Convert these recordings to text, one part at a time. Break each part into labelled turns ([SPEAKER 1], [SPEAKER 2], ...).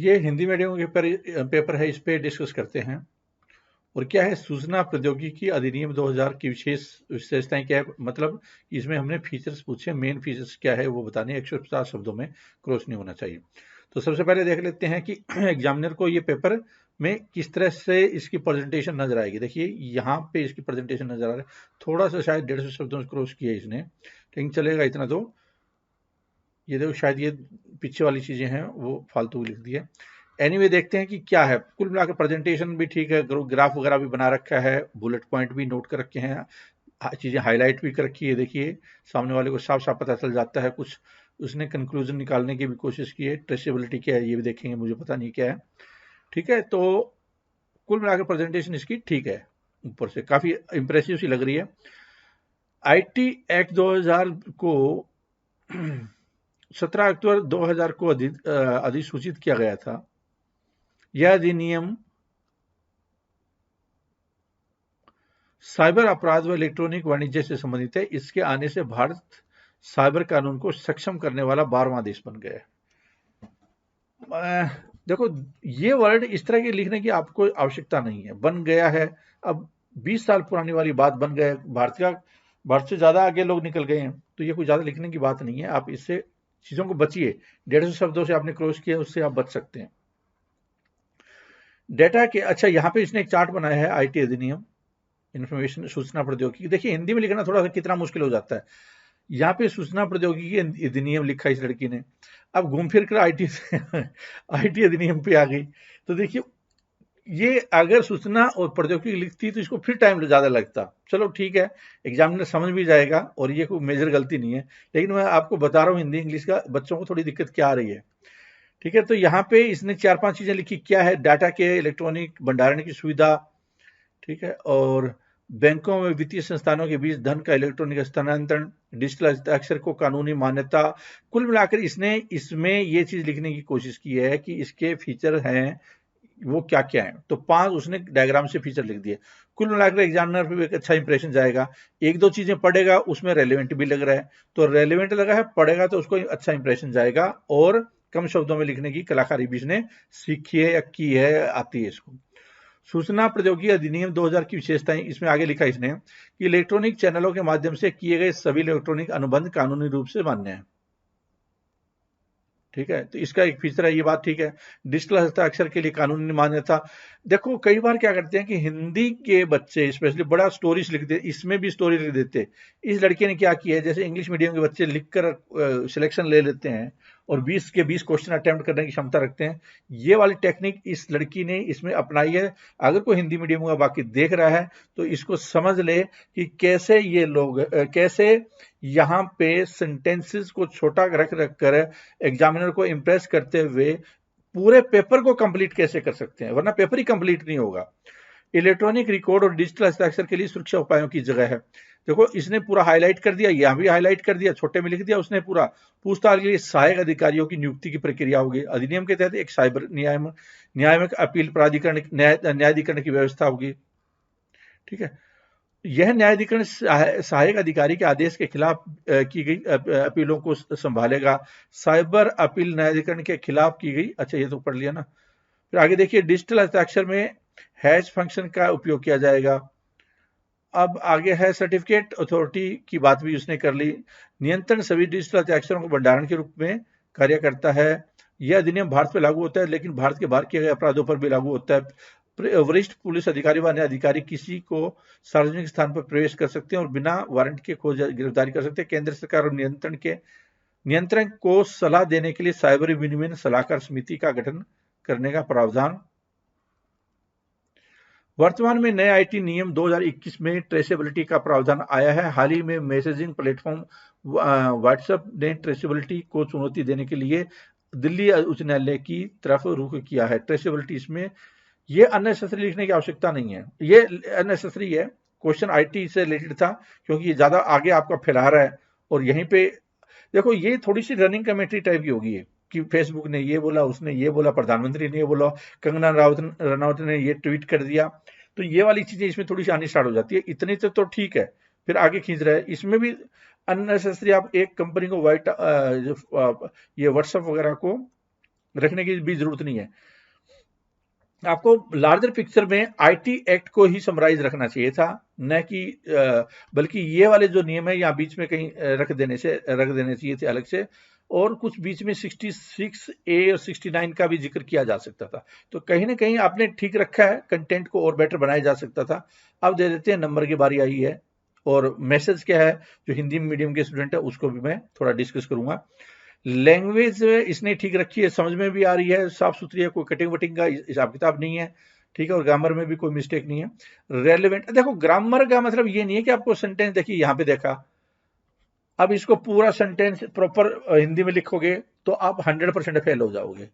[SPEAKER 1] ये हिंदी मीडियम के पेपर है, इस पे डिस्कस करते हैं। और क्या है, सूचना प्रौद्योगिकी अधिनियम 2000 की विशेषताएं क्या है, मतलब इसमें हमने फीचर्स पूछे, मेन फीचर्स क्या है वो बताने, 150 शब्दों में क्रॉस नहीं होना चाहिए। तो सबसे पहले देख लेते हैं कि एग्जामिनर को ये पेपर में किस तरह से इसकी प्रेजेंटेशन नजर आएगी। देखिए यहाँ पे इसकी प्रेजेंटेशन नजर आ रहा है, थोड़ा सा शायद 150 शब्दों में क्रॉस किया इसने, लेकिन चलेगा इतना। तो ये देखो, शायद ये पीछे वाली चीजें हैं वो फालतू लिख दी है। एनीवे देखते हैं कि क्या है। कुल मिलाकर प्रेजेंटेशन भी ठीक है, ग्राफ वगैरह भी बना रखा है, बुलेट पॉइंट भी नोट कर रखे हैं, चीजें हाईलाइट भी कर रखी है। देखिए सामने वाले को साफ साफ पता चल जाता है। कुछ उसने कंक्लूजन निकालने की भी कोशिश की है। ट्रेसेबिलिटी क्या है ये भी देखेंगे, मुझे पता नहीं क्या है। ठीक है, तो कुल मिलाकर प्रेजेंटेशन इसकी ठीक है, ऊपर से काफी इंप्रेसिव सी लग रही है। आईटी एक्ट 2000 को 17 अक्टूबर 2000 को अधिसूचित किया गया था। यह अधिनियम साइबर अपराध व इलेक्ट्रॉनिक वाणिज्य से संबंधित है। इसके आने से भारत साइबर कानून को सक्षम करने वाला 12वां देश बन गया है। देखो, ये वर्ड इस तरह के लिखने की आपको आवश्यकता नहीं है, बन गया है। अब 20 साल पुरानी वाली बात बन गया है, भारत से ज्यादा आगे लोग निकल गए हैं, तो ये कोई ज्यादा लिखने की बात नहीं है। आप इससे चीजों को बचिए। 150 शब्दों से आपने क्रॉस किया, उससे आप बच सकते हैं। डेटा के, अच्छा यहाँ पे इसने एक चार्ट बनाया है, आईटी अधिनियम इंफॉर्मेशन सूचना प्रौद्योगिकी। देखिए हिंदी में लिखना थोड़ा सा कितना मुश्किल हो जाता है। यहाँ पे सूचना प्रौद्योगिकी अधिनियम लिखा इस लड़की ने, अब घूम फिर कर आईटी आईटी अधिनियम पे आ गई। तो देखिए, ये अगर सूचना और प्रौद्योगिकी लिखती तो इसको फिर टाइम ज्यादा लगता। चलो ठीक है, एग्जामिनर समझ भी जाएगा और ये कोई मेजर गलती नहीं है, लेकिन मैं आपको बता रहा हूँ हिंदी इंग्लिश का बच्चों को थोड़ी दिक्कत क्या आ रही है। ठीक है, तो यहाँ पे इसने 4-5 चीजें लिखी। क्या है, डाटा के इलेक्ट्रॉनिक भंडारण की सुविधा, ठीक है, और बैंकों में वित्तीय संस्थानों के बीच धन का इलेक्ट्रॉनिक स्थानांतरण, डिजिटल हस्ताक्षर को कानूनी मान्यता। कुल मिलाकर इसने इसमें ये चीज लिखने की कोशिश की है कि इसके फीचर हैं वो क्या क्या है। तो 5 उसने डायग्राम से फीचर लिख दिए। कुल मिलाकर एग्जामिनर पे एक अच्छा इंप्रेशन जाएगा। 1-2 चीजें पढ़ेगा उसमें रेलिवेंट भी लग रहा है, तो रेलिवेंट लगा है, पढ़ेगा तो उसको अच्छा इंप्रेशन जाएगा। और कम शब्दों में लिखने की कलाकारी भी इसने सीखी है या की है, आती है इसको। सूचना प्रौद्योगिकी अधिनियम 2000 की विशेषताएं, इसमें आगे लिखा इसने कि इलेक्ट्रॉनिक चैनलों के माध्यम से किए गए सभी इलेक्ट्रॉनिक अनुबंध कानूनी रूप से मान्य है। ठीक है, तो इसका एक फीचर है, ये बात ठीक है। डिजिटल हस्ताक्षर के लिए कानूनी मान्यता। देखो कई बार क्या करते हैं कि हिंदी के बच्चे स्पेशली बड़ा स्टोरीज लिख देते, इसमें भी स्टोरी लिख देते। इस लड़के ने क्या किया है, जैसे इंग्लिश मीडियम के बच्चे लिखकर सिलेक्शन ले लेते हैं और 20 के 20 क्वेश्चन अटेम्प्ट करने की क्षमता रखते हैं, ये वाली टेक्निक इस लड़की ने इसमें अपनाई है। अगर कोई हिंदी मीडियम का बाकी देख रहा है तो इसको समझ ले कि कैसे ये लोग कैसे यहाँ पे सेंटेंसेस को छोटा रख रख कर एग्जामिनर को इंप्रेस करते हुए पूरे पेपर को कंप्लीट कैसे कर सकते हैं, वरना पेपर ही कंप्लीट नहीं होगा। इलेक्ट्रॉनिक रिकॉर्ड और डिजिटल हस्ताक्षर के लिए सुरक्षा उपायों की जगह है। देखो इसने पूरा हाईलाइट कर दिया, यहां भी हाईलाइट कर दिया, छोटे में लिख दिया उसने पूरा। पूछताछ के लिए सहायक अधिकारियों की नियुक्ति की प्रक्रिया होगी। अधिनियम के तहत एक साइबर न्यायात्मक अपील प्राधिकरण न्यायाधिकरण की व्यवस्था होगी। ठीक है, यह न्यायाधिकरण सहायक अधिकारी के आदेश के खिलाफ की गई अपीलों को संभालेगा। साइबर अपील न्यायाधिकरण के खिलाफ की गई, अच्छा ये तो पढ़ लिया ना। फिर आगे देखिए, डिजिटल हस्ताक्षर में हैश फंक्शन का उपयोग किया जाएगा। अब आगे है सर्टिफिकेट अथॉरिटी की बात भी उसने कर ली। नियंत्रण सभी डिजिटल हस्ताक्षरों को भंडारण के रूप में कार्य करता है। यह अधिनियम भारत पर लागू होता है, लेकिन भारत के बाहर किए गए अपराधों पर भी लागू होता है। वरिष्ठ पुलिस अधिकारी व अन्य अधिकारी किसी को सार्वजनिक स्थान पर प्रवेश कर सकते हैं और बिना वारंट के खोज गिरफ्तारी कर सकते हैं। केंद्र सरकार और नियंत्रण को सलाह देने के लिए साइबर विनिमय सलाहकार समिति का गठन करने का प्रावधान। वर्तमान में नए आईटी नियम 2021 में ट्रेसेबिलिटी का प्रावधान आया है। हाल ही में मैसेजिंग प्लेटफॉर्म व्हाट्सएप ने ट्रेसेबिलिटी को चुनौती देने के लिए दिल्ली उच्च न्यायालय की तरफ रुख किया है। ट्रेसेबिलिटी इसमें ये अननेसेसरी लिखने की आवश्यकता नहीं है, ये अननेसेसरी है। क्वेश्चन आईटी से रिलेटेड था क्योंकि ये ज्यादा आगे आपका फैला रहा है। और यहीं पे देखो ये थोड़ी सी रनिंग कमेंट्री टाइप की होगी कि फेसबुक ने ये बोला, उसने ये बोला, प्रधानमंत्री ने ये बोला, कंगना रनौत ने ये ट्वीट कर दिया। तो ये वाली चीजें इसमें थोड़ी सी आनी स्टार्ट हो जाती है। इतने तो ठीक है, फिर आगे खींच रहा है। इसमें भी अननेसेसरी आप एक कंपनी को ये व्हाट्सएप वगैरह को रखने की भी जरूरत नहीं है। आपको लार्जर पिक्चर में आईटी एक्ट को ही समराइज रखना चाहिए था, न कि बल्कि ये वाले जो नियम है यहाँ बीच में कहीं रख देने चाहिए थे अलग से, और कुछ बीच में 66A और 69 का भी जिक्र किया जा सकता था। तो कहीं ना कहीं आपने ठीक रखा है, कंटेंट को और बेटर बनाया जा सकता था। अब दे देते हैं, नंबर की बारी आई है। और मैसेज क्या है, जो हिंदी मीडियम के स्टूडेंट है उसको भी मैं थोड़ा डिस्कस करूंगा। लैंग्वेज इसने ठीक रखी है, समझ में भी आ रही है, साफ सुथरी है, कोई कटिंग वटिंग का हिसाब किताब नहीं है, ठीक है, और ग्रामर में भी कोई मिस्टेक नहीं है। रेलिवेंट, देखो ग्रामर का मतलब ये नहीं है कि आपको सेंटेंस देखिए यहाँ पे देखा, अब इसको पूरा सेंटेंस प्रॉपर हिंदी में लिखोगे तो आप 100% फेल हो जाओगे।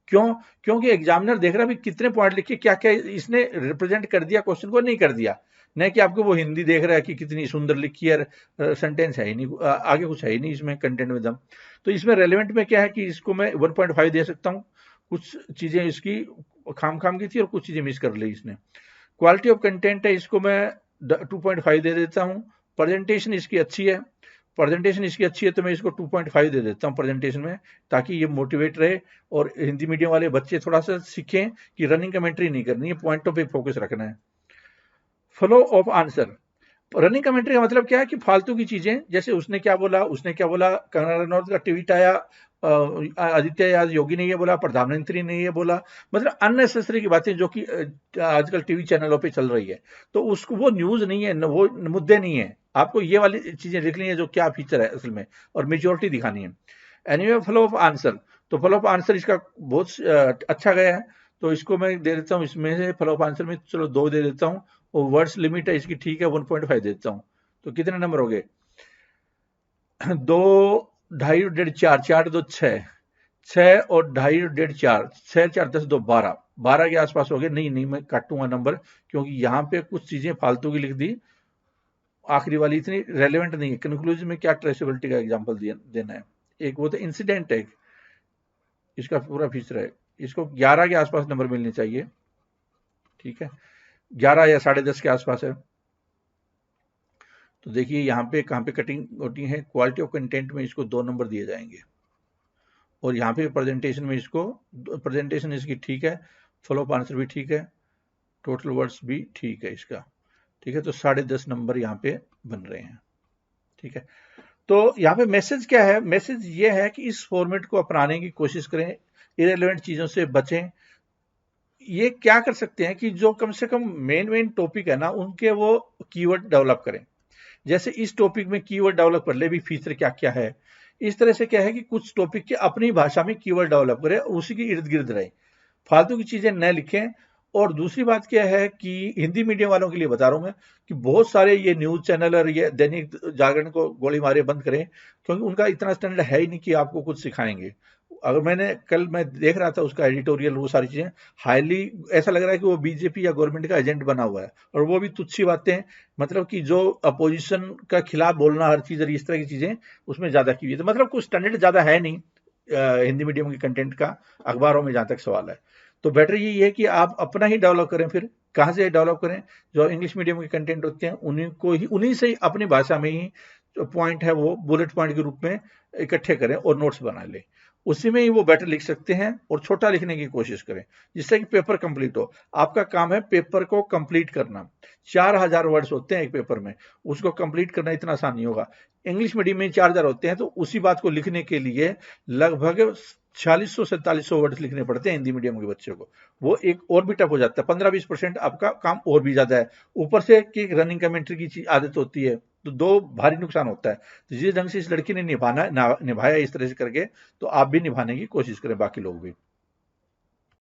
[SPEAKER 1] क्यों? क्योंकि एग्जामिनर देख रहा है भी कितने पॉइंट लिखे, क्या क्या इसने रिप्रेजेंट कर दिया क्वेश्चन को, नहीं कर दिया। नहीं कि आपको वो हिंदी देख रहा है कि कितनी सुंदर लिखी है, सेंटेंस है ही नहीं, आगे कुछ है ही नहीं इसमें कंटेंट में दम। तो इसमें रेलिवेंट में क्या है कि इसको मैं 1.5 दे सकता हूँ, कुछ चीजें इसकी खाम खाम की थी और कुछ चीजें मिस कर ली इसने। क्वालिटी ऑफ कंटेंट है, इसको मैं 2.5 दे देता हूँ। प्रेजेंटेशन इसकी अच्छी है, तो मैं इसको 2.5 दे देता हूँ प्रेजेंटेशन में, ताकि ये मोटिवेट रहे और हिंदी मीडियम वाले बच्चे थोड़ा सा सीखें कि रनिंग कमेंट्री नहीं करनी है, पॉइंटों पे फोकस रखना है। Flow of answer, running commentary का मतलब क्या है कि फालतू की चीजें, जैसे उसने क्या बोला, कंगना रनौत का ट्वीट आया, आदित्य याद योगी ने ये बोला, प्रधानमंत्री ने ये बोला, मतलब अननेसेसरी की बातें जो कि आजकल टीवी चैनलों पे चल रही है। तो उसको, वो न्यूज नहीं है, वो मुद्दे नहीं है, आपको ये वाली चीजें लिखनी है जो क्या फीचर है असल में, और मेजोरिटी दिखानी है। एनीवे, फ्लो ऑफ आंसर, तो फ्लो ऑफ आंसर इसका बहुत अच्छा गया है, तो इसको मैं दे देता हूँ इसमें से फ्लो ऑफ आंसर में, चलो 2 दे देता हूँ। और वर्ड्स लिमिट है इसकी, ठीक है, 1.5 देता हूँ। तो कितने नंबर हो गए? 2, 2.5, 1.5, 4, 4 2 6, 6 और 2.5, 1.5, 4, 6 4 10 2 12, 12 के आसपास हो गए। नहीं नहीं, मैं काटूंगा नंबर, क्योंकि यहाँ पे कुछ चीजें फालतू की लिख दी, आखिरी वाली इतनी रेलेवेंट नहीं है। कंक्लूजन में क्या ट्रेसेबिलिटी का एग्जांपल देना है, एक वो तो इंसिडेंट है, इसका पूरा फीचर है, इसको 11 के आसपास नंबर मिलने चाहिए, ठीक है, 11 या 10.5 के आसपास है। तो देखिए यहाँ पे कहाँ पे कटिंग होती है, क्वालिटी ऑफ कंटेंट में इसको 2 नंबर दिए जाएंगे, और यहाँ पे प्रेजेंटेशन में इसको, प्रेजेंटेशन इसकी ठीक है, फ्लो ऑफ आंसर भी ठीक है, टोटल वर्ड्स भी ठीक है इसका, ठीक है, तो 10.5 नंबर यहाँ पे बन रहे हैं, ठीक है। तो यहाँ पे मैसेज क्या है, मैसेज ये है कि इस फॉर्मेट को अपनाने की कोशिश करें, इरेलेवेंट चीजों से बचें। ये क्या कर सकते हैं कि जो कम से कम मेन टॉपिक है ना, उनके वो कीवर्ड डेवलप करें। जैसे इस टॉपिक में कीवर्ड डेवलप कर ले भी, फीचर क्या क्या है, इस तरह से क्या है कि कुछ टॉपिक के अपनी भाषा में कीवर्ड डेवलप करें, उसी के इर्द गिर्द रहे, फालतू की चीजें न लिखें। और दूसरी बात क्या है कि हिंदी मीडियम वालों के लिए बता रहा हूं मैं, कि बहुत सारे ये न्यूज चैनल और ये दैनिक जागरण को गोली मारे बंद करें, क्योंकि उनका इतना स्टैंडर्ड है ही नहीं कि आपको कुछ सिखाएंगे। अगर मैं देख रहा था उसका एडिटोरियल, वो सारी चीजें हाईली, ऐसा लग रहा है कि वो बीजेपी या गवर्नमेंट का एजेंट बना हुआ है, और वो भी तुच्छी बातें, मतलब कि जो अपोजिशन का खिलाफ बोलना, हर चीज, इस तरह की चीजें उसमें ज्यादा की हुई है। तो मतलब कुछ स्टैंडर्ड ज्यादा है नहीं हिंदी मीडियम के कंटेंट का, अखबारों में जहां तक सवाल है। तो बेटर यही है कि आप अपना ही डेवलप करें। फिर कहाँ से डेवलप करें? जो इंग्लिश मीडियम के कंटेंट होते हैं उन्हीं को ही, उन्हीं से ही अपनी भाषा में ही जो पॉइंट है वो बुलेट पॉइंट के रूप में इकट्ठे करें और नोट्स बना लें, उसी में ही वो बेटर लिख सकते हैं। और छोटा लिखने की कोशिश करें जिससे कि पेपर कंप्लीट हो। आपका काम है पेपर को कंप्लीट करना। 4000 वर्ड्स होते हैं एक पेपर में, उसको कंप्लीट करना इतना आसान नहीं होगा। इंग्लिश मीडियम में 4000 होते हैं, तो उसी बात को लिखने के लिए लगभग 4600-4700 वर्ड्स लिखने पड़ते हैं हिंदी मीडियम के बच्चे को। वो एक और भी टफ हो जाता है, 15-20% आपका काम और भी ज्यादा है। ऊपर से कि रनिंग कमेंट्री की आदत होती है, तो 2 भारी नुकसान होता है। तो जिस ढंग से इस लड़की ने निभाया इस तरह से करके, तो आप भी निभाने की कोशिश करें, बाकी लोग भी।